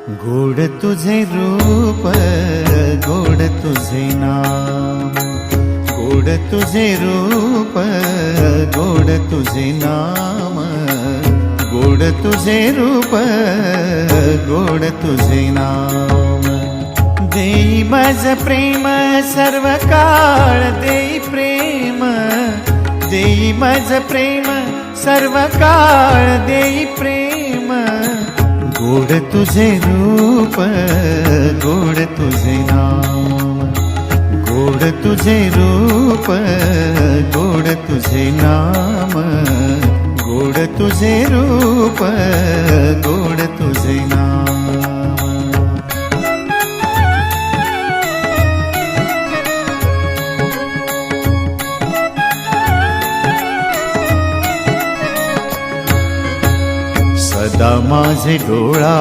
गोड तुझे रूप, गोड तुझे नाम, गोड तुझे रूप, गोड तुझे नाम, गोड तुझे रूप, गोड तुझे नाम। देई मज प्रेम सर्व काळ, देई प्रेम, देई मज प्रेम सर्व काळ, देई प्रेम। गोड तुझे रूप, गोड तुझे नाम, गोड तुझे रूप, गोड तुझे नाम, गोड तुझे रूप, गोड तुझे नाम। सदा माझे डोळा